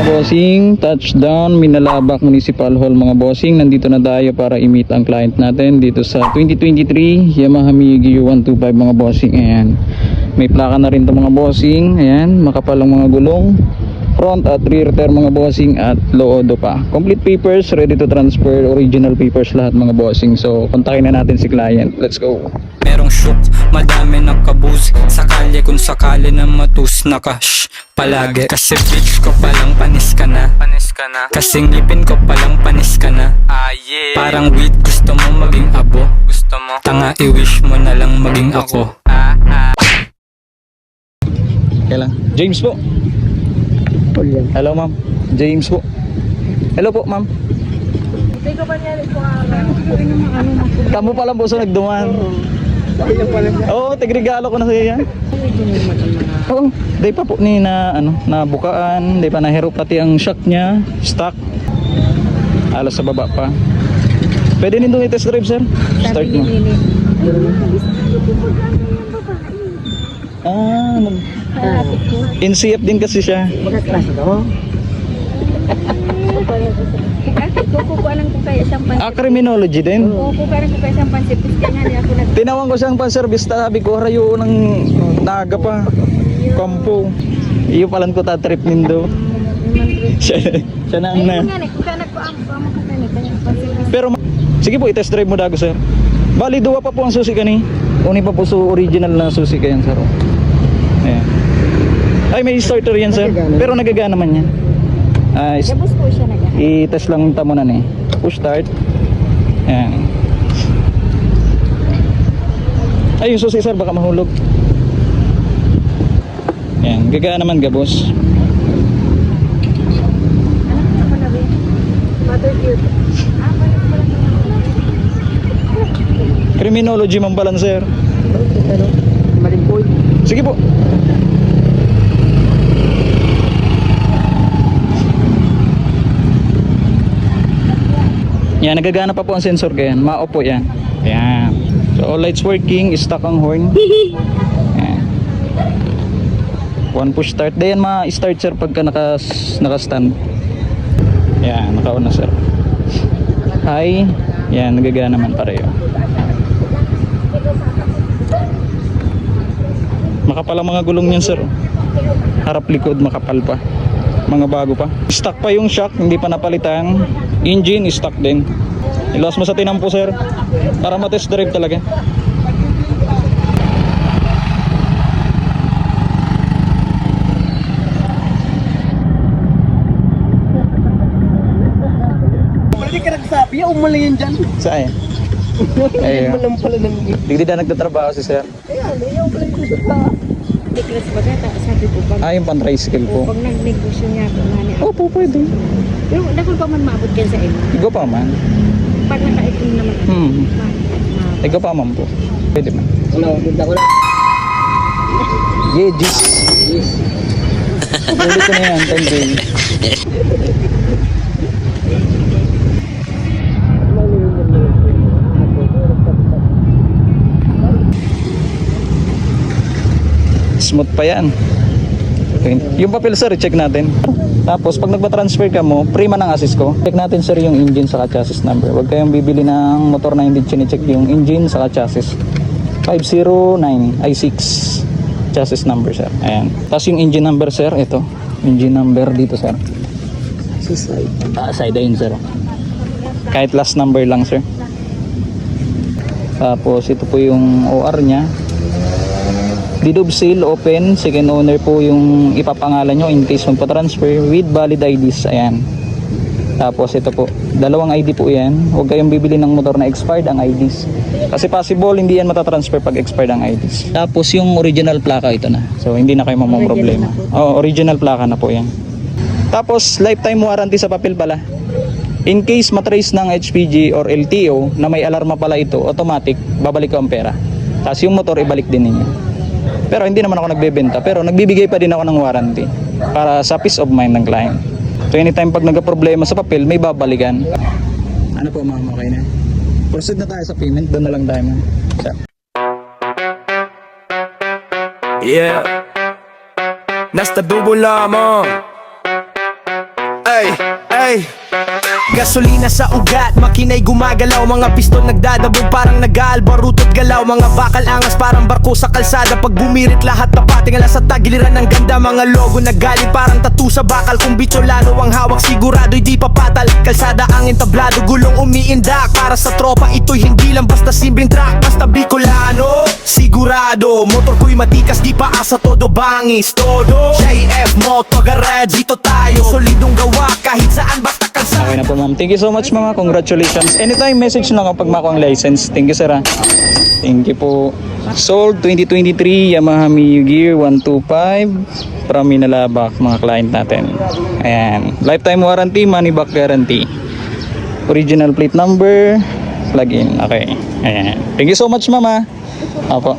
bossing, touchdown Minalabak Municipal Hall mga bossing. Nandito na tayo para i-meet ang client natin dito sa 2023 Yamaha Miyagi U125 mga bossing. Ayan, may plaka na rin to mga bossing. Ayan, makapalang mga gulong, front at rear tire mga bossing, at low-odo pa. Complete papers, ready to transfer, original papers lahat mga bossing. So kontakin na natin si client. Let's go. Merong shook, madami nakabuz sa kalye kung sakali na matus naka-shh palagi. Kasi bitch ko palang panis ka na, kasing lipin ko palang panis ka na. Parang weed gusto mo maging abo, tanga i-wish mo na lang maging ako. Kailan? James po. Hello ma'am. James po. Hello po ma'am. Kamu pa lang po sa nagduman. Oo, tigregalo ko na sa iya. Oo, day pa po ni na nabukaan, day pa nahiro pati ang shock niya, stock. Alas sa baba pa. Pwede nindong i-test drive sir? Start mo. NCF din kasi siya. Criminology din. Tinawang ko siyang pan-service, sabi ko harayo ng naga pa. Kampo. Iyo palan ko ta trip nindo. Siya na ang na. Pero sige po, i-test drive mo dago sir. Bali duwa pa po ang susi kani. Uni pa po so original na susi kayan sir. Ayan. Ay may starter yan sir. Pero nagagana man yan. I-test lang tamo na ni. Push start. Ayan. Ay yung susi sir baka mahulog. Ayan, gagana naman gabos. Criminology man balan sir. Sige po. Yan, nagagana pa po ang sensor kayan. Mao po yan. Ayan. So all lights working, stock ang horn. Ayan. One push start. Dayan ma-start sir pagka naka-stand. Ayan, naka-on na sir. High. Yan, nagagana naman pareho. Makapal ang mga gulong niyan sir. Harap likod makapal pa. Mga bago pa. Stock pa yung shock, hindi pa napalitan. Engine stock din. Ilas mo sa tinampo sir para ma-test drive talaga. Pwede ka nagsabi, umali yan dyan. Saan? Ayun. Malam pala ng... Hindi na nagtatrabaho si sir. Ayan, ayaw pala yung sa... Declares ba data? Sabi ko pag... Yung pan-tricycle po. Pag nag-negosyo niya ako nga niya. Opo, pwede. Pero dakol pa man maabot yan sa inyo. Igo pa man. Pag nakaitim naman. Igo pa man po. Pwede man. Ano, ganda ko na. Yeah, Gis. Ulit ko na yan, 10 days. Smooth pa yan. Okay. Yung papel sir, check natin. Tapos pag nagpa-transfer ka mo, prima ng assist ko. Check natin sir yung engine saka chassis number. Huwag kayong bibili ng motor na hindi chine-check yung engine saka chassis. 509 I6 chassis number sir. Ayan. Tapos yung engine number sir, ito. Engine number dito sir. Sa side. Side ayun sir. Kahit last number lang sir. Tapos ito po yung OR nya. Deed of sale open, second owner po yung ipapangalan nyo in case magpa-transfer with valid IDs. Ayan. Tapos ito po, dalawang ID po yan. Huwag kayong bibili ng motor na expired ang IDs. Kasi possible hindi yan matatransfer pag expired ang IDs. Tapos yung original plaka ito na. So hindi na kayo problema. Oh, original plaka na po yan. Tapos lifetime warranty sa papel pala. In case matrace ng HPG or LTO na may alarma pala ito, automatic, babalik ko ang pera. Tapos yung motor ibalik din ninyo. Pero hindi naman ako nagbebenta, pero nagbibigay pa din ako ng warranty para sa peace of mind ng client. So anytime pag nagka-problema sa papel, may babalikan. Ano po ma'am, okay na? Proceed na tayo sa payment, doon na lang tayo ma'am. Yeah, nasta dubo lamang. Gasolina sa ugat, makina'y gumagalaw. Mga piston nagdadabog parang nag-aalbaruto't galaw. Mga bakal angas parang barko sa kalsada. Pag bumirit lahat napatingala sa tagiliran ng ganda. Mga logo nagalit parang tattoo sa bakal. Kung bitsolano ang hawak sigurado'y di papatal. Kalsada ang entablado, gulong umiindak. Para sa tropa ito'y hindi lang basta simpleng track. Basta Bicolano, sigurado. Motor ko'y matikas, di pa asa todo bangis. Todo JF Moto Garage, dito tayo. Solidong gawa kahit saan basta kalsada. Okay na po ma'am. Thank you so much mama. Congratulations. Anytime message lang kapag makuha ang license. Thank you sir ha. Thank you po. Sold 2023 Yamaha Mio Gear 125 from Minalabak mga client natin. Ayan. Lifetime warranty, money back guarantee. Original plate number, plug-in. Okay. Ayan. Thank you so much mama. Apo.